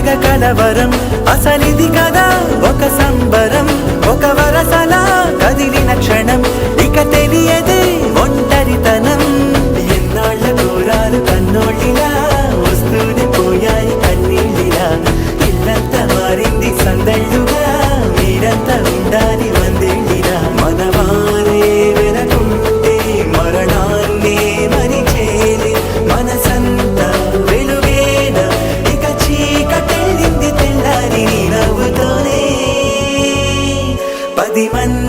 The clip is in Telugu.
తెగ కలవరం అసలిది కదా ఒక సంబరం ఒక వరసలా కదిలిన క్షణం ఇక తెలియదే ఒంటరితనం ఎన్నాళ్ళ దూరాలు కన్నోళ్ళిలా వస్తూనే పోయాయి కన్నీళ్ళిలా ఇల్లంతా మారింది సందళ్ళుగా మీరంతా ఉండాలి వందేళ్ళిలా మనవారే వెనకుంటే మరణాన్నే మరిచేలే మనసంతా వెలుగేన ఇక చీకటెళ్ళింది తెల్లారి నీ నవ్వుతోనే 10 మంది